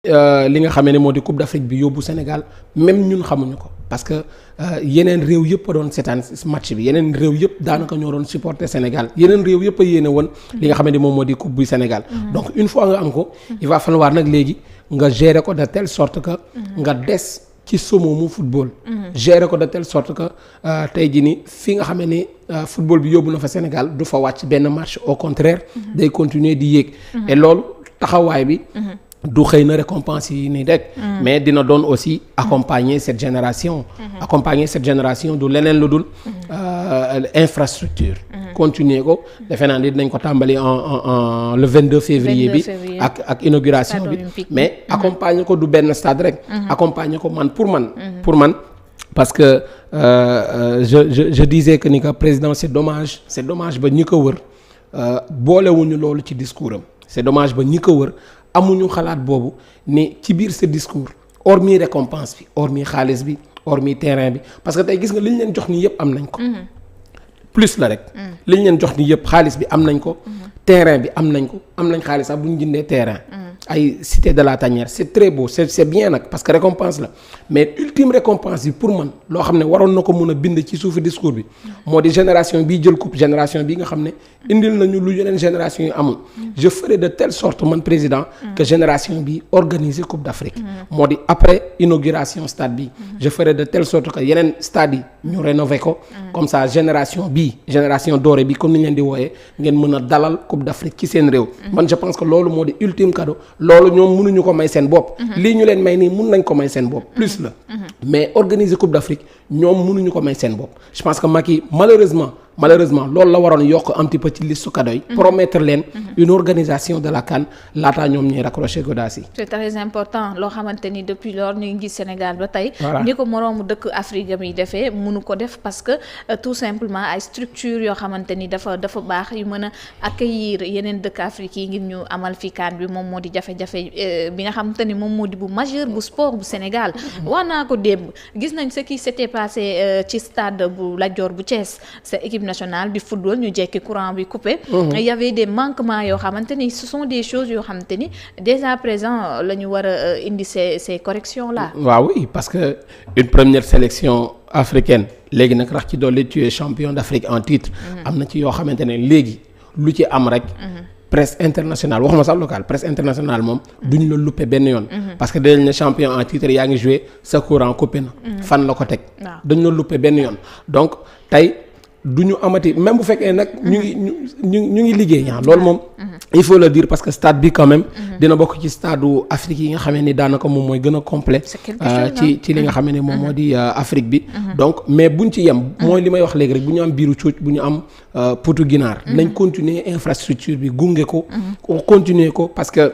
li nga xamee ne moo di Coupe d'Afrique bi yóbbu Sénégal même ñun xamuñu ko parce que yeneen réew yëpp a doon seetaan match bi yeneen réew yëpp daanaka ñoo doon supporter Sénégal yeneen réew yëpp a yéene woon li nga xamee ne moom moo di coupe bu Sénégal. Donc une fois nga am ko il va falloir nag léegi nga gérer ko de telle sorte que nga des ci somoomu football. Gérer ko de telle sorte que tey jii nii fi nga xamee ni football bi yóbbu na fa Sénégal du fa wàcc benn match au contraire day continuer di yéeg. Et loolu taxawaay bi. Du xëy na récompense yi nii rek. Mais dina doon aussi accompagner cette génération. Accompagner cette génération du leneen lu dul infrastructure. Continuer ko defe naa ni dinañ ko tàmbali en le 22 février bi ak inauguration bi mais accompagner ko du benn stade rek. Accompagner ko pour man parce que je disais que ni que président c'est dommage ba ñi ko wër boolewuñu loolu ci discours am c'est dommage ba ñi ko wër. Amuñu xalaat boobu ni ci biir ce discours hormis récompense bi hormis xaalis bi hormis terrain bi parce que tey gis nga li ñu leen jox nii yëpp am nañ ko. Plus la rek. li ñu leen jox nii yëpp xaalis bi am nañ ko. Terrain bi am nañ ko am nañ xaalis sax bu ñu jëndee terrain. ay cité de la tanière c'est très beau c'est bien nag parce que récompense la mais ultime récompense bi pour man loo xam ne waroon na ko mën a bind ci suufu discours bi moo di génération bii jël coupe génération bii nga xam ne indil nañu lu yeneen génération yi amul. Je ferai de telle sorte man président que génération bi organiser coupe d'Afrique. moo di après inauguration stade bi je ferai de telle sorte que yeneen stade yi ñu rénover ko comme ça génération bii génération dorée bi comme ni ñu leen di wooyee ngeen mën a dalal coupe d'Afrique ci seen réew. Man je pense que loolu moo di ultime cadeau. Loolu ñoom mënuñu ko may seen bopp. Lii ñu leen may nii mun nañ ko may seen bopp plus la. Mais organiser coupe d'Afrique ñoom mënuñu ko may seen bopp. Je pense que Macky malheureusement loolu la waroon yokk un petit peu ci liste cadeau yi. Promettre leen une organisation de la CAN laataa ñoom ñuy raccrocher godaas yi. C'est très important loo xamante ni depuis lors ñu ngi gis Sénégal ba tey. ni ko moroomu dëkk Afrique yi defee mënu ko def parce que tout simplement ay structures yoo xamante ni dafa baax yu mën a accueillir yeneen dëkk Afrique yi ngir ñu amal fi CAN bi moom moo di jafe-jafe bi nga xamante ni moom moo di bu majeur bu sport bu Sénégal. wax naa ko démb gis nañ ce qui s'était passé ci stade bu Lat Dior bu Thiès sa équipe nationale du football ñu jekki courant bi coupé. Il y avait des manquements yoo xamante ni ce sont des choses yoo xamante ni dès à présent la ñu war a indi ces corrections là. waaw oui parce que une première sélection africaine léegi nag rax ci dolli tu es champion d'Afrique en titre. am na ci yoo xamante ne léegi lu ci am rek. Presse internationale waxuma sax local presse internationale moom duñ la luppe benn yoon. parce que dañ ne champion en titre yaa ngi joué sa courant coupé na. fan la ko teg. dañ la luppe benn yoon donc tey. du ñu amati même bu fekkee nag ñu ngi liggéey loolu moom il faut le dire parce que stade bi quand même dina bokk ci stade u Afrique yi nga xamee ni daanaka moom mooy gën a complet ci li nga xamee ne moom moo di Afrique bi donc mais buñ ci yem mooy li may wax léegi rek bu ñu am biiru cuuc bu ñu am putu ginaar nañ continuer infrastructure bi gunge ko continuer ko parce que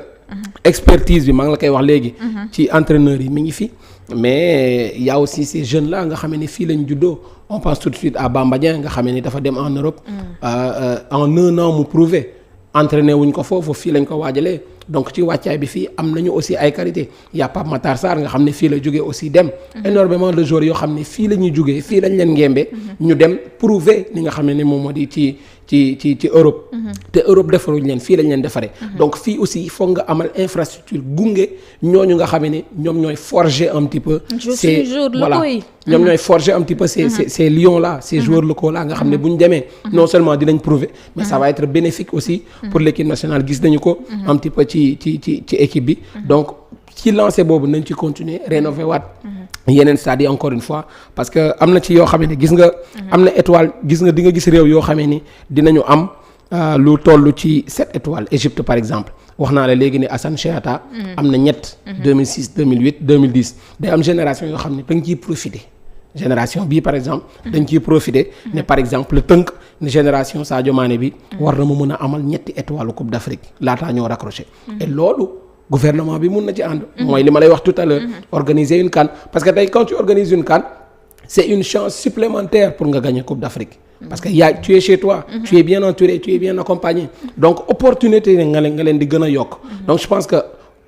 expertise bi maa ngi la koy wax léegi ci entraîneurs yi mi ngi fi mais il y a aussi ces jeunes là nga xam ne fii lañ juddoo on pense tout de suite à Bamba Dieng nga xam ne dafa dem en Europe en un an mu prouvé entraîné wuñ ko foofu fii lañ ko waajalee donc ci wàccaay bi fii am nañu aussi ay qualité y a Pape Matar Sarr nga xam ne fii la jógee aussi dem énormément de joueurs yoo xam ne fii la ñuy jógee fii lañ leen ngémbe ñu dem prouver li nga xam ne moom moo di ci Europe te Europe defaruñ leen fii lañ leen defaree donc fii aussi foog nga amal infrastructure gunge ñooñu nga xam ne ñoom ñooy forger un petit peu ñoom ñooy forger un petit peu ces lions là ces joueurs locaux là nga xam ne bu ñu demee non seulement dinañ prouver mais ça va être bénéfique aussi pour l'équipe nationale gis nañu ko un petit peu ci équipe bi donc ci lancé boobu nañ ci continuer rénover waat yeneen stades yi encore une fois parce que am na ci yoo xam ne gis nga am na étoile gis nga di nga gis réew yoo xamee ni dinañu am lu toll ci 7 étoiles Égypte par exemple wax naa la léegi ne Assane Cheata am na ñett 2006 2008 2010 day am génération yoo xam ne dañ ciy profiter génération bii par exemple dañ ciy profiter ne par exemple tënk ne génération Sadio Mané bi war na mu mën a amal ñetti étoiles Coupe d'Afrique laataa ñoo raccroché et loolu gouvernement bi mun na ci ànd mooy li ma lay wax tout à l'heure organiser une CAN parce que tey quand tu organises une CAN c'est une chance supplémentaire pour nga gagner Coupe d'Afrique parce que tu es chez toi tu es bien entouré tu es bien accompagné donc opportunité nga leen di gën a yokk donc je pense que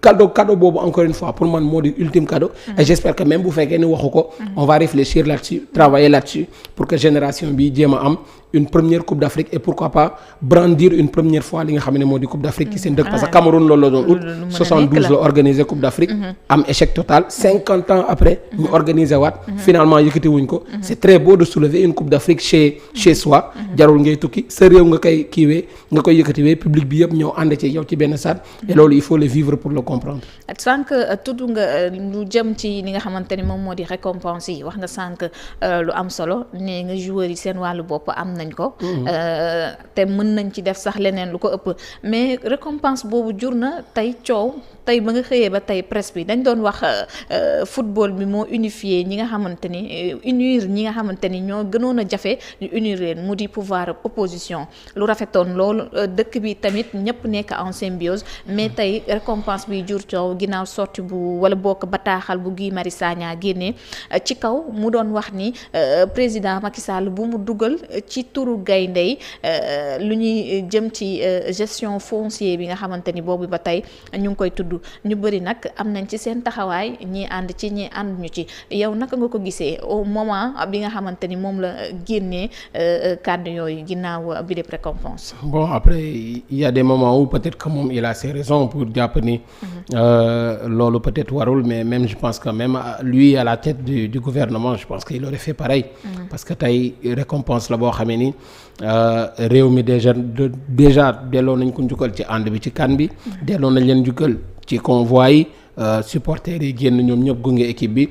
cadeau boobu encore une fois pour man moo di ultime cadeau et j'espère que même bu fekkee ni waxu ko on va réfléchir là-dessus travailler là-dessus pour que génération bi jéem a am une première coupe d'Afrique et pourquoi pas brandir une première fois li nga xam ne moo di coupe d'Afrique ci seen dëkk parce que Cameroun loolu la doon ut 72 la organiser coupe d'Afrique am échec total 50 ans après ñu organiser waat finalement yëkkati wuñ ko c'est très beau de soulever une coupe d'Afrique chez soi jarul ngay tukki sa réew nga koy kiiwee nga koy yëkkatiwee public bi yëpp ñëw ànd ci yow ci benn stade et loolu il faut le vivre pour le comprendre. sànq tudd nga lu jëm ci li nga xamante ni moom moo di récompense yi wax nga sànq lu am solo nee nga joueurs yi seen wàllu bopp am nañ ko te mën nañ ci def sax leneen lu ko ëpp mais récompense boobu jur na tey coow tey ba nga xëyee ba tey presse bi dañ doon wax football bi moo unifié ñi nga xamante ni unir ñi nga xamante ni ñoo gënoon a jafe ñu unir leen mu di pouvoir opposition lu rafetoon loolu dëkk bi tamit ñëpp nekk en symbiose mais tey récompense bi jur coow ginnaaw sorti bu wala bokk bataaxal bu Guy Marius Sagna génnee ci kaw mu doon wax ni président Macky Sall bu mu dugal ci turu gaynde yi lu ñuy jëm ci gestion foncier bi nga xamante ni boobu ba tey ñu ngi koy tudd ñu bëri nag am nañ ci seen taxawaay ñii ànd ci ñii ànd ñu ci yow naka nga ko gisee au moment bi nga xamante ni moom la génnee kàddu yooyu ginnaaw bi lépp récompense. Bon après il y a des moments où peut-être que moom il a ses raisons pour jàpp ni loolu peut-être warul mais même je pense que même lui à la tête du gouvernement je pense qu'il aurait fait pareil. Parce que tey récompense la boo xamee ni réew mi déjà delloo nañ ko njukkal ci ànd bi ci kan bi. delloo nañ leen njukkal ci convoi yi supporters yi génn ñoom ñëpp gunge équipe bi.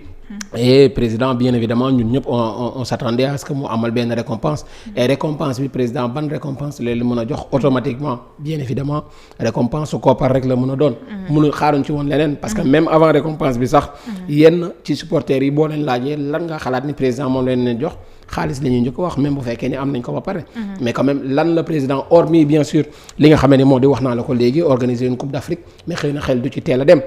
Et président bien évidemment ñun ñëpp on s'attendait à ce que mu amal benn récompense et récompense bi président ban récompense la mën a jox automatiquement bien évidemment récompense su koppar rek la mën a doon mënu xaaruñ ci woon leneen parce que même avant récompense bi sax yenn ci supporters yi boo leen laajee lan nga xalaat ni président moom leen jox xaalis la ñuy njëkk wax même bu fekkee ni am nañ ko ba pare mais quand même lan la président hormis bien sûr li nga xamee ne moo di wax naa la ko léegi organiser une coupe d'Afrique mais xëy na xel du ci teel a dem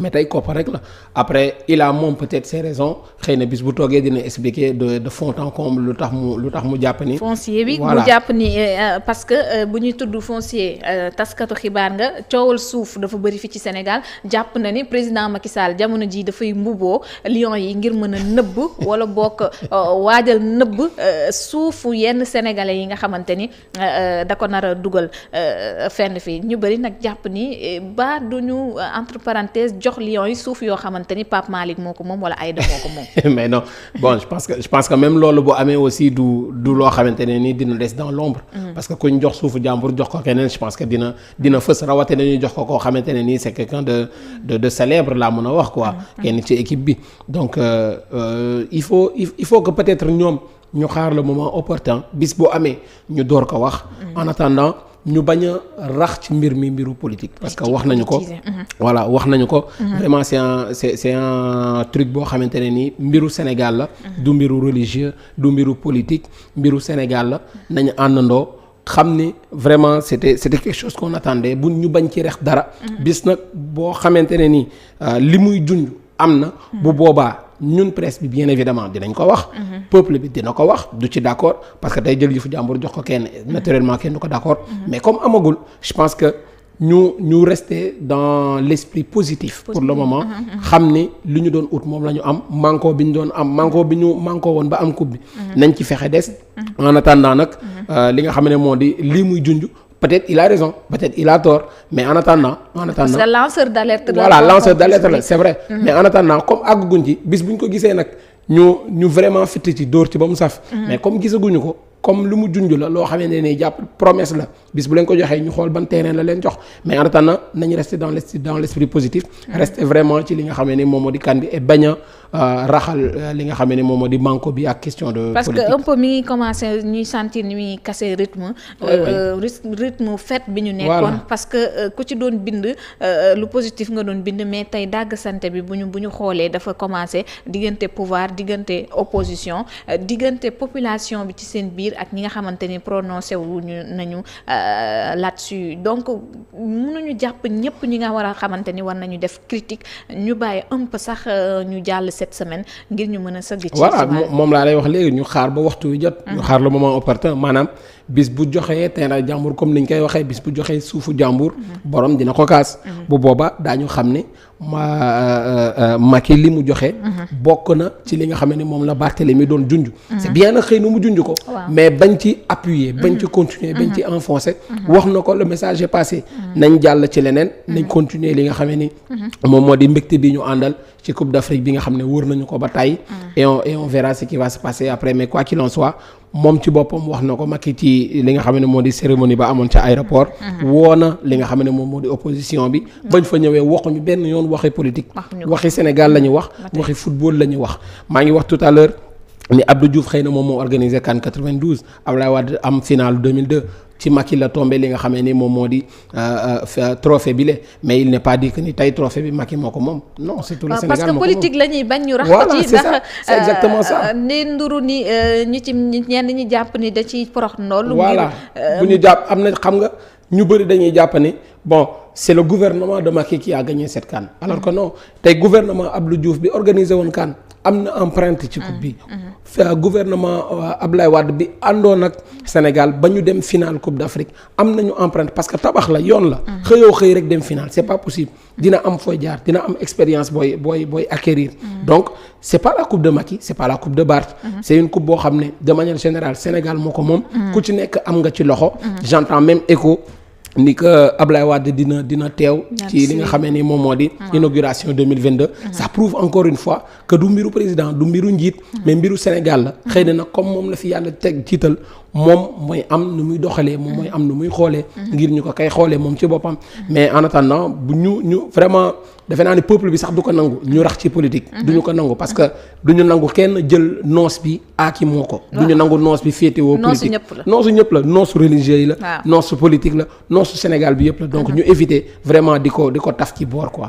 mais tey koppar rek la après il a moom peut-être ses raisons xëy na bis bu toogee dina expliquer de fond en comble lu tax mu jàpp ni foncier bi mu jàpp ni parce que bu ñuy tudd foncier taskatu xibaar nga coowal suuf dafa bëri fi ci Sénégal jàpp na ni président Macky Sall jamono ji dafay mbuboo Lions yi ngir mën a nëbb wala bokk waajal nëbb suufu yenn sénégalais yi nga xamante ni da ko nar a dugal fenn fii ñu bëri nag jàpp ni ba duñu entre parenthèses jox Lions yi suuf yoo xamante ni Pape Malick moo ko moom wala Aïda moo ko moom. Mais non bon je pense que même loolu bu amee aussi du loo xamante ne ni dina des dans l'ombre parce que kuñ jox suufu jàmbur jox ko keneen je pense que dina fës rawate nañu jox ko koo xamante ne nii c'est quelqu'un de célèbre laa mën a wax quoi kenn ci équipe bi donc il faut que peut-être ñoom ñu xaar le moment opportun bis boo amee ñu door ko wax en attendant ñu bañ a rax ci mbiru politique parce que wax nañu ko voilà wax nañu ko vraiment c'est un truc boo xamante ne nii mbiru Sénégal la du mbiru religieux du mbiru politique mbiru Sénégal la nañu àndandoo xam ni vraiment c'était quelque chose qu'on attendait bu ñu bañ ci rex dara bis nag boo xamante ne nii li muy junj am na bu boobaa ñun presse bi bien évidemment dinañ ko wax peuple bi dina ko wax du ci d'accord parce que tey jël yëfu jàmbur jox ko kenn naturellement kenn du ko d'accord mais comme amagul je pense que ñu rester dans l'esprit positif pour le moment xam ni li ñu doon ut moom la ñu am manko bi ñu doon am manko bi ñu manko woon ba am coupe bi nañ ci fexe des en attendant nag li nga xam ne moo di lii muy junj peut-être il a raison peut-être il a tort mais en attendant parce que lanceur d'alerte voilà lanceur d'alerte la c'est vrai mais en attendant comme àgguñ ci bis bu ñu ko gisee nag ñu vraiment fitti ci dóor ci ba mu saf mais comme gisaguñu ko comme lu mu junj la loo xamee ne ni jàpp promesse la bis bu leen ko joxee ñu xool ban terrain la leen jox mais en attendant nañu rester dans l'esprit positif rester vraiment ci li nga xamee ni moom moo di kan bi et bañ a raxal li nga xamee ni moom moo di manko bi ak question de parce politique. que un peu mi ngi commencer ñuy sentir ni muy casser rythme rythme fête bi ñu nekkoon parce que ku ci doon bind lu positif nga doon bind mais tey dàgg sante bi bu ñu xoolee dafa commencer diggante pouvoir diggante opposition diggante population bi ci seen biir ak ñi nga xamante ni prononcé wuñu nañu là-dessus donc mënuñu jàpp ñëpp ñi nga war a xamante ni war nañu def critique ñu bàyyi un peu sax ñu jàll cette semaine ngir ñu mën a sëgg ci voilà moom laa lay wax léegi ñu xaar ba waxtu wi jot ñu xaar le moment opportun maanaam bis bu joxee terrain jàmbur comme niñ koy waxee bis bu joxee suufu jàmbur borom dina ko kaas bu booba daañu xam ne Macky li mu joxe. bokk na ci li nga xam ne moom la Barthélémy doon junj. c'est bien na xëy na mu junj ko. mais bañ ci appuyer bañ ci continuer bañ ci enfoncer. wax na ko le message est passé. nañ jàll ci leneen. nañ continuer li nga xam ni. moom moo di mbégte bi ñu àndal ci Coupe d'Afrique bi nga xam ne wër nañu ko ba tey. et on verra ce qui va se passer après mais quoi qu'il en soit. moom ci boppam wax na ko Macky ci li nga xam ne moo di cérémonie ba amoon ca aéroport. woo na li nga xam ne moom moo di opposition bi. bañ fa ñëwee waxuñu benn yoon waxi politique. waxi Sénégal la ñu wax. waxi football la ñu wax. maa ngi wax tout à l'heure ni Abdou Diouf xëy na moom moo organisé CAN 92 Abdoulaye Wade am final 2002 ci Macky la tombé li nga xam ne moom moo di trophée bi le mais il n'est pas dit que ni tey trophée bi Macky moo ko moom non c'est tout le Sénégal parce que politique la ñuy bañ ñu rax voilà ci c'est ça c'est exactement ça. ni nduru ni ñi ci ñenn ñi jàpp ni da ciy porox ndool. voilà bu ñu jàpp am na xam nga ñu bëri dañuy jàpp ni bon c'est le gouvernement de Macky qui a gagné cette CAN alors que non tey gouvernement Abdou Diouf bi organisé woon CAN am na empreinte ci coupe bi. gouvernement Abdoulaye Wade bi àndoon ak Sénégal ba ñu dem finale Coupe d'Afrique am nañu empreinte parce que tabax la yoon la. xëyoo xëy rek dem finale c'est pas possible dina am fooy jaar dina am expérience booy acquérir. donc c'est pas la coupe de Macky c'est pas la coupe de Barth. c'est une coupe boo xam ne de manière générale Sénégal moo ko moom. ku ci nekk am nga ci loxo. j'entends même écho. ni que Ablaye Wade dina teew ci li nga xamee ni moom moo di inauguration 2022 ça prouve encore une fois que du mbiru président du mbiru njiit mais mbiru Sénégal la xëy na nag comme moom la fi yàlla teg jiital moom mooy am nu muy doxalee moom mooy am nu muy xoolee ngir ñu ko kay xoolee moom ci boppam mais en attendant bu ñu vraiment defe naa ni peuple bi sax du ko nangu ñu rax ci politique du ñu ko nangu parce que du ñu nangu kenn jël noos bi aaki moo ko du ñu nangu noos bi féetewoo politique noosu ñëpp la noosu religieux yi la noosu politique la noosu Sénégal bi yëpp la donc ñu éviter vraiment di ko taf ci boor quoi